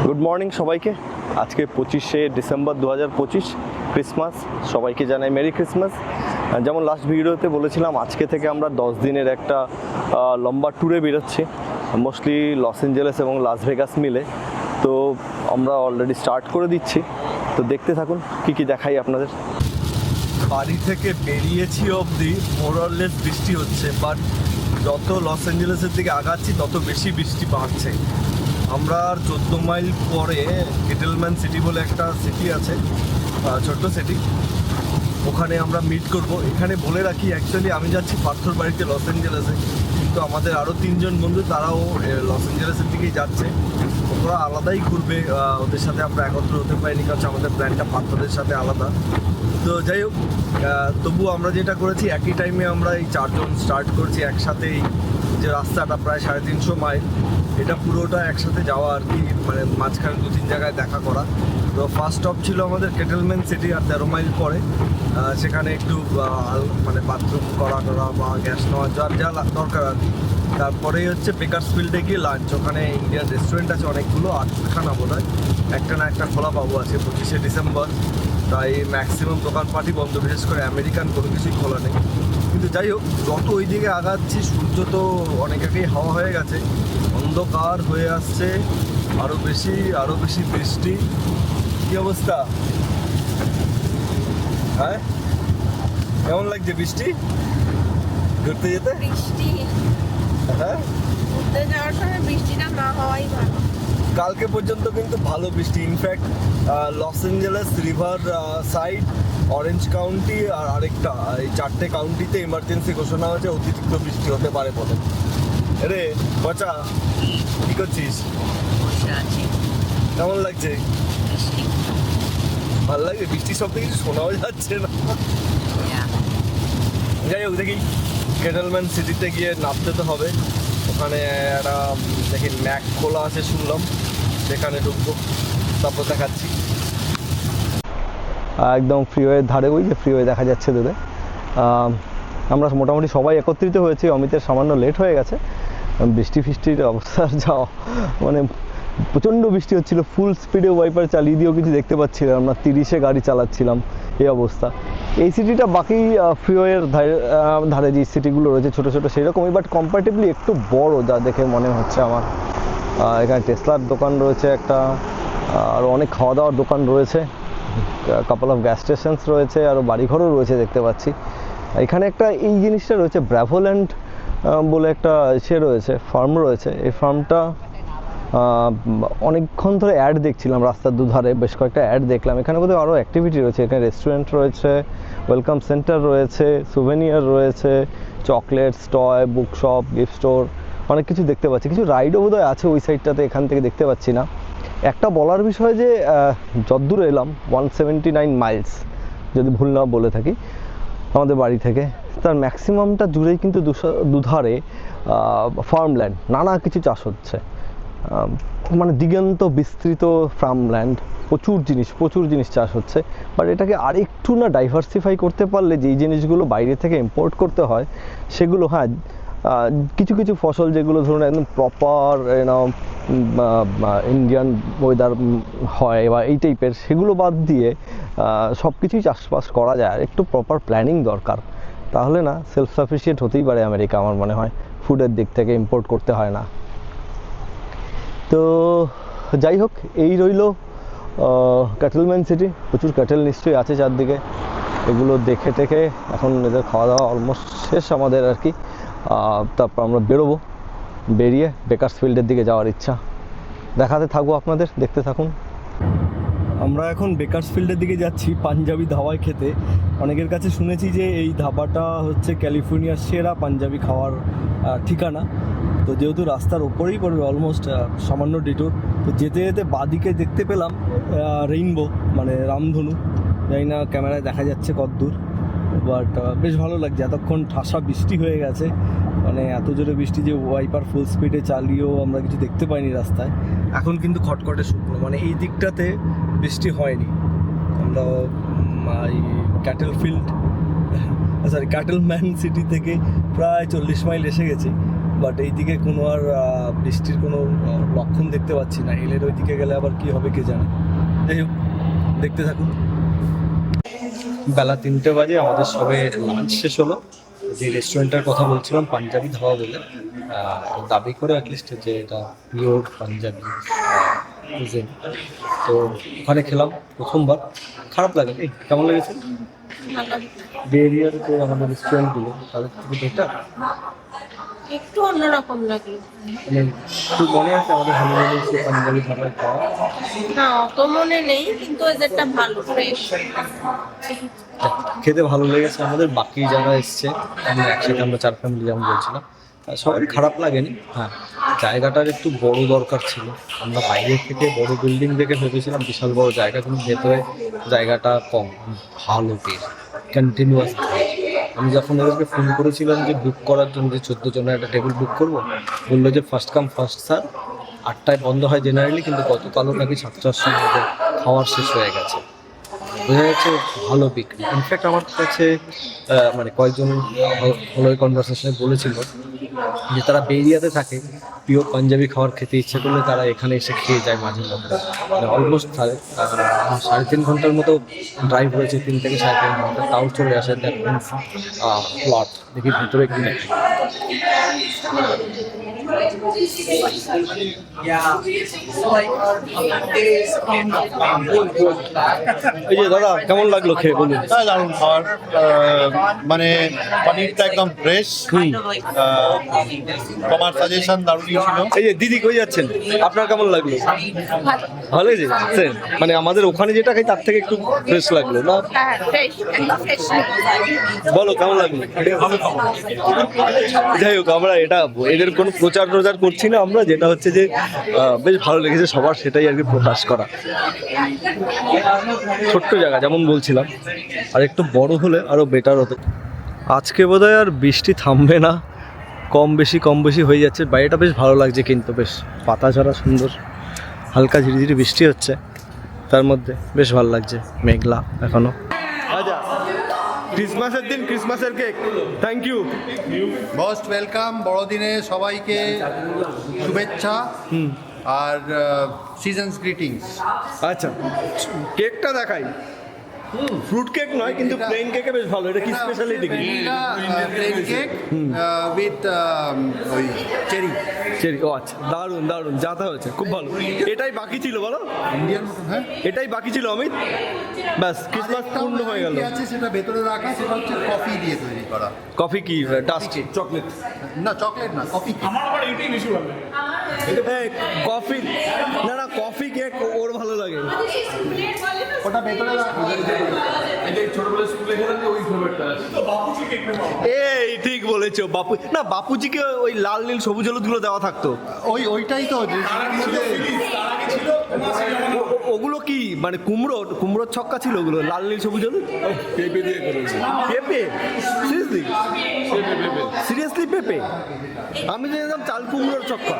Good morning সবাইকে। আজকে 25শে December 2025, Christmas. সবাইকে জানাই মেরি ক্রিসমাস। যেমন লাস্ট ভিডিওতে বলেছিলাম, আজকে থেকে আমরা 10 দিনের একটা লম্বা ট্যুরে বেরোচ্ছি, মোস্টলি লস অ্যাঞ্জেলেস এবং লাস ভেগাস মিলে। তো আমরা অলরেডি স্টার্ট করে দিচ্ছি, তো দেখতে থাকুন কী কী দেখাই আপনাদের। বাড়ি থেকে বেরিয়েছি অবধি মোরলেস বৃষ্টি হচ্ছে, বাট যত লস অ্যাঞ্জেলেসের দিকে আগাচ্ছি তত বেশি বৃষ্টি বাড়ছে। আমরা 14 মাইল পরে কেটেলম্যান সিটি বলে একটা সিটি আছে, ছোট্ট সিটি, ওখানে আমরা মিট করব। এখানে বলে রাখি, অ্যাকচুয়ালি আমি যাচ্ছি পাথর বাড়িতে লস অ্যাঞ্জেলেসে, কিন্তু আমাদের আরও 3 জন বন্ধু তারাও লস অ্যাঞ্জেলেসের দিকেই যাচ্ছে। ওরা আলাদাই ঘুরবে, ওদের সাথে আমরা একত্র হতে পারিনি, কারণ আমাদের প্ল্যানটা পাথরের সাথে আলাদা। তো যাই হোক, তবু আমরা যেটা করেছি, একই টাইমে আমরা এই 4 জন স্টার্ট করছি একসাথেই। যে রাস্তাটা প্রায় 350 মাইল, এটা পুরোটা একসাথে যাওয়া আর কি, মানে মাঝখানে 2-3 জায়গায় দেখা করা। তো ফার্স্ট স্টপ ছিল আমাদের কেটেলম্যান সিটি, আর 13 মাইল পরে সেখানে একটু মানে বাথরুম করা বা গ্যাস নেওয়া যা যা দরকার আর কি। তারপরেই হচ্ছে বেকারসফিল্ডে গিয়ে লাঞ্চ। ওখানে ইন্ডিয়ান রেস্টুরেন্ট আছে অনেকগুলো, 8খানা বোধ হয়, একটা না একটা খোলা পাবো আছে 25শে ডিসেম্বর। তাই ম্যাক্সিমাম দোকানপাটই বন্ধ, বিশেষ করে আমেরিকান কোনো কিছুই খোলা নেই। কিন্তু যাই হোক, যত ওই দিকে আগাচ্ছি সূর্য তো অনেক আগেই হাওয়া হয়ে গেছে, অন্ধকার হয়ে আসছে, আরও বেশি বৃষ্টি। কী অবস্থা? হ্যাঁ, কেমন লাগছে বৃষ্টি ঘুরতে যেতে? বৃষ্টি, হ্যাঁ, ঘুরতে যাওয়ার সময় বৃষ্টিটা না হওয়াই ভালো। কালকে পর্যন্ত কিন্তু ভালো বৃষ্টি। In fact Los Angeles, Riverside, Orange County আর আরেকটা, এই 4টে কাউন্টিতে এমার্জেন্সি ঘোষণা হয়েছে, অতিরিক্ত বৃষ্টি হতে পারে বলে। রে বাচ্চা, কি করছিস? বসে আছি, কেমন লাগছে? বৃষ্টি। ভালো লাগে? বৃষ্টির শব্দে কিছু শোনাও যাচ্ছে না। যাই হোক, দেখি কেটেলম্যান সিটিতে গিয়ে নামতে তো হবে। ওখানে একটা দেখি ম্যাক খোলা আছে শুনলাম, সেখানে ঢুকবো, তারপর দেখাচ্ছি। একদম ফ্রিওয়ের ধারে, ওই যে ফ্রিওয়ে দেখা যাচ্ছে দূরে। আমরা মোটামুটি সবাই একত্রিত হয়েছি। অমিতের সামান্য লেট হয়ে গেছে। বৃষ্টির অবস্থার যাওয়া, মানে প্রচণ্ড বৃষ্টি হচ্ছিল, ফুল স্পিডে ওয়াইপার চালিয়ে দিয়েও কিছু দেখতে পাচ্ছিলাম না, 30-এ গাড়ি চালাচ্ছিলাম, এই অবস্থা। এই সিটিটা বাকি ফ্রিওয়ের ধারে যে সিটিগুলো রয়েছে ছোটো ছোটো সেরকমই, বাট কম্পারেটিভলি একটু বড় যা দেখে মনে হচ্ছে আমার। এখানে টেসলার দোকান রয়েছে একটা, আর অনেক খাওয়া দাওয়ার দোকান রয়েছে, কাপল অফ গ্যাস স্টেশনস রয়েছে, আরও বাড়িঘরও রয়েছে দেখতে পাচ্ছি। এখানে একটা এই জিনিসটা রয়েছে, ব্র্যাভোল্যান্ড বলে একটা রয়েছে, ফার্ম রয়েছে। এই ফার্মটা অনেকক্ষণ ধরে অ্যাড দেখছিলাম রাস্তার দুধারে, বেশ কয়েকটা অ্যাড দেখলাম। এখানে বোধহয় আরও অ্যাক্টিভিটি রয়েছে, এখানে রেস্টুরেন্ট রয়েছে, ওয়েলকাম সেন্টার রয়েছে, সুভেনিয়ার রয়েছে, chocolates, toy, book shop, gift store, অনেক কিছু দেখতে পাচ্ছি। কিছু রাইডও বোধহয় আছে ওই সাইডটাতে, এখান থেকে দেখতে পাচ্ছি না। একটা বলার বিষয় যে যতদূর এলাম 179 মাইলস, যদি ভুল না বলে থাকি, আমাদের বাড়ি থেকে, তার ম্যাক্সিমামটা জুড়েই কিন্তু দুধারে ফার্মল্যান্ড, নানা কিছু চাষ হচ্ছে, মানে দিগন্ত বিস্তৃত ফার্মল্যান্ড, প্রচুর জিনিস চাষ হচ্ছে। বাট এটাকে আরেকটু না ডাইভার্সিফাই করতে পারলে, যেই জিনিসগুলো বাইরে থেকে ইম্পোর্ট করতে হয় সেগুলো, হ্যাঁ কিছু ফসল যেগুলো ধরুন একদম প্রপার ইন্ডিয়ান ওয়েদার হয় বা এই টাইপের, সেগুলো বাদ দিয়ে সব কিছুই চাষবাস করা যায়। আর একটু প্রপার প্ল্যানিং দরকার, তাহলে না সেলফ সাফিসিয়েন্ট হতেই পারে আমেরিকা, আমার মনে হয় ফুডের দিক থেকে ইম্পোর্ট করতে হয় না। তো যাই হোক, এই রইল ক্যাটেলম্যান সিটি। প্রচুর ক্যাটেল নিশ্চয়ই আছে চারদিকে, এগুলো দেখে টেকে এখন এদের খাওয়া দাওয়া অলমোস্ট শেষ আমাদের আর কি। তারপর আমরা বেরোবো, বেরিয়ে বেকারসফিল্ডের দিকে যাওয়ার ইচ্ছা। দেখাতে থাকবো আপনাদের, দেখতে থাকুন। আমরা এখন বেকারসফিল্ডের দিকে যাচ্ছি পাঞ্জাবি ধাবায় খেতে। অনেকের কাছে শুনেছি যে এই ধাবাটা হচ্ছে ক্যালিফোর্নিয়ার সেরা পাঞ্জাবি খাওয়ার ঠিকানা। তো যেহেতু রাস্তার ওপরেই পড়বে, অলমোস্ট সামান্য ডিটোর, তো যেতে যেতে বাদিকে দেখতে পেলাম রেইনবো, মানে রামধনু। জানি না ক্যামেরায় দেখা যাচ্ছে কতদূর, বাট বেশ ভালো লাগছে। এতক্ষণ ঠাসা বৃষ্টি হয়ে গেছে, মানে এত জোরে বৃষ্টি যে ওয়াইপার ফুল স্পিডে চালিয়েও আমরা কিছু দেখতে পাইনি রাস্তায়। এখন কিন্তু খটখটে শুকনো, মানে এই দিকটাতে বৃষ্টি হয়নি। আমরা এই ক্যাটেলম্যান সিটি থেকে প্রায় 40 মাইল এসে গেছি, বাট এইদিকে কোনো আর বৃষ্টির কোনো লক্ষণ দেখতে পাচ্ছি না। হিলের ওই দিকে গেলে আবার কি হবে কে জানে। যাই হোক, দেখতে থাকুন। বেলা 3টে বাজে, আমাদের সবে লাঞ্চ শেষ হলো। যে রেস্টুরেন্টের কথা বলছিলাম পাঞ্জাবি ধাবা বলে, দাবি করে অ্যাটলিস্ট যে এটা পিওর পাঞ্জাবি কুজিন, তো ওখানে খেলাম প্রথমবার। খারাপ লাগে, এই কেমন লেগেছে? বে এরিয়ার যে আমাদের রেস্টুরেন্টগুলো তাদের থেকে বেটার, একটু অন্যরকম লাগলো। মানে একটু মনে আছে আমাদের হানিমুনে সে পাঞ্জাবি ধাবায় খাওয়া। না, অত মনে নেই, কিন্তু এদেরটা ভালো, ফ্রেশ। খেতে ভালো লেগেছে আমাদের। বাকি যারা এসছে আমরা একসাথে, আমরা 4 ফ্যামিলি যেমন বলছিলাম, সবারই খারাপ লাগেনি। হ্যাঁ, জায়গাটার একটু বড় দরকার ছিল। আমরা বাইরে থেকে বড় বিল্ডিং দেখে ভেবেছিলাম বিশাল বড় জায়গা, কিন্তু ভেতরে জায়গাটা কম। ভালো বেশ কন্টিনিউয়াস। আমি যখন ওদেরকে ফোন করেছিলাম যে বুক করার জন্য, যে 14 জনের একটা টেবিল বুক করবো, বললো যে ফার্স্ট কাম ফার্স্ট সার্ভ, 8টায় বন্ধ হয় জেনারেলি, কিন্তু গতকালও নাকি 7টার সময় ওদের খাওয়ার শেষ হয়ে গেছে। বোঝা যাচ্ছে ভালো বিক্রি। ইনফ্যাক্ট আমার কাছে মানে কয়েকজন হলো কনভারসেশনে বলেছিল যে তারা বেরিয়াতে থাকে, পিওর পাঞ্জাবি খাবার খেতে ইচ্ছে করলে তারা এখানে এসে খেয়ে যায় মাঝে মধ্যে। মানে অলমোস্ট 3.5 ঘন্টার মতো ড্রাইভ হয়েছে, 3 থেকে 3.5 ঘন্টা, তাও চলে আসে। দ্যাট মিনস প্লট দেখি ভিতরে কিনে। এই যে দাদা, কেমন লাগলো খেয়ে বলুন? দারুণ খাবার, মানে পনিরটা একদম ফ্রেশ। তোমার সাজেশন দারুণই ছিল। এই যে দিদি কই যাচ্ছেন, আপনার কেমন লাগলো? ভালো হয়েছে। মানে আমাদের ওখানে যেটা খাই তার থেকে একটু ফ্রেশ লাগলো না? হ্যাঁ, ফ্রেশ, একদম ফ্রেশ। বলো কেমন লাগলো? যাই হোক, আমরা এটা এদের কোনো প্রচার করছি না আমরা, যেটা হচ্ছে যে বেশ ভালো লেগেছে সবার, সেটাই আর কি প্রকাশ করা। ছোট্ট জায়গা যেমন বলছিলাম, আর একটু বড় হলে আরও বেটার হতো। আজকে বোধহয় আর বৃষ্টি থামবে না, কম বেশি হয়ে যাচ্ছে। বাইরেটা বেশ ভালো লাগছে, কিন্তু বেশ পাতা ঝরা সুন্দর, হালকা ঝিরিঝিরি বৃষ্টি হচ্ছে, তার মধ্যে বেশ ভালো লাগছে। মেঘলা এখনো। আচ্ছা, ক্রিসমাসের দিন ক্রিসমাসের cake, thank you. Most welcome. বড়দিনে সবাইকে শুভেচ্ছা আর সিজনস গ্রিটিংস। আচ্ছা, কেকটা দেখাই। ফ্রুট কেক নয়, কিন্তু প্লেন কেকে বেশ ভালো। এটা কি স্পেশালিটি কি? প্লেন কেক উইথ ওই চেরি। ও আচ্ছা, দারুণ যা তা হয়েছে, খুব ভালো। এটাই বাকি ছিল বলো? ইন্ডিয়ান মতন, হ্যাঁ। এটাই বাকি ছিল অমিত, ব্যাস ক্রিসমাস পূর্ণ হয়ে গেল। আছে সেটা ভেতরে রাখা, সেটা হচ্ছে কফি দিয়ে তৈরি করা। কফি কি ডাস্ট? চকলেট না, চকলেট না, কফি। কফি না, কফি কেক ওর ভালো লাগে। ওটা ভেতরে রাখা। এই ঠিক বলেছো, বাপুজিকে ওই লাল নীল সবুজ হলুদ গুলো দেওয়া থাকতো। ওইটাই তো যেটার মধ্যে ওগুলো কি মানে কুমড়োর ছক্কা ছিল ওগুলো, লাল নীল সবুজ হলুদ? পেঁপে দিয়ে করেছে। পেঁপে? সিরিয়াসলি পেঁপে? আমি জানতাম চাল কুমড়োর ছক্কা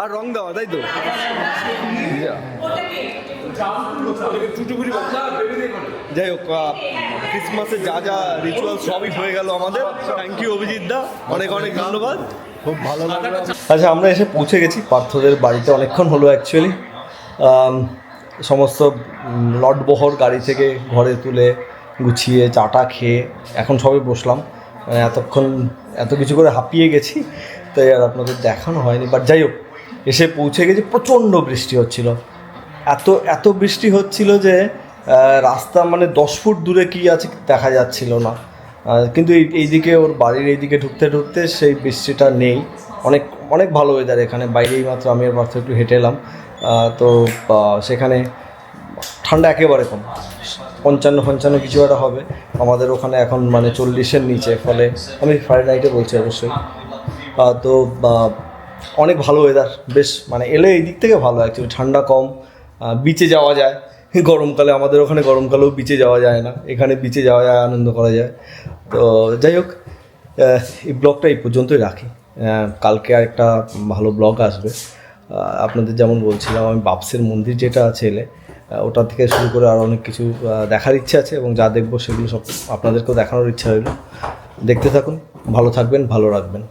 আর রং দেওয়া, তাই তো? যাই হোক, ক্রিসমাসে যা রিচুয়াল সবই হয়ে গেল আমাদের। থ্যাংক ইউ অভিজিৎ দা, অনেক ধন্যবাদ, খুব ভালো লাগলো। আচ্ছা, আমরা এসে পৌঁছে গেছি পার্থদের বাড়িতে, অনেকক্ষণ হলো অ্যাকচুয়ালি। সমস্ত লটবহর গাড়ি থেকে ঘরে তুলে গুছিয়ে চাটা খেয়ে এখন সবে বসলাম। এতক্ষণ এত কিছু করে হাঁপিয়ে গেছি, তাই আর আপনাদের দেখানো হয়নি। বাট যাই হোক, এসে পৌঁছে গেছি। প্রচণ্ড বৃষ্টি হচ্ছিল, এত বৃষ্টি হচ্ছিল যে রাস্তা মানে 10 ফুট দূরে কী আছে দেখা যাচ্ছিল না। কিন্তু এইদিকে ওর বাড়ির এইদিকে ঢুকতে সেই বৃষ্টিটা নেই। অনেক ভালো ওয়েদার এখানে। বাইরেই মাত্র আমি আর মাত্র একটু হেঁটে এলাম, তো সেখানে ঠান্ডা একেবারে কম, 55 কিছু একটা হবে। আমাদের ওখানে এখন মানে 40-এর নিচে, ফলে আমি ফারেনহাইটে বলছি অবশ্যই। তো অনেক ভালো ওয়েদার, বেশ মানে এলে এই দিক থেকে ভালো অ্যাকচুয়ালি। ঠান্ডা কম, বিচে যাওয়া যায়। গরমকালে আমাদের ওখানে গরমকালেও বিচে যাওয়া যায় না, এখানে বিচে যাওয়া যায়, আনন্দ করা যায়। তো যাই হোক, এই ব্লগটা এই পর্যন্তই রাখি। কালকে আর একটা ভালো ব্লগ আসবে। আপনাদের যেমন বলছিলাম, আমি বাপসের মন্দির যেটা আছে এলে, ওটা থেকে শুরু করে আরও অনেক কিছু দেখার ইচ্ছে আছে, এবং যা দেখবো সেগুলো সব আপনাদেরকেও দেখানোর ইচ্ছা হইল। দেখতে থাকুন, ভালো থাকবেন, ভালো রাখবেন।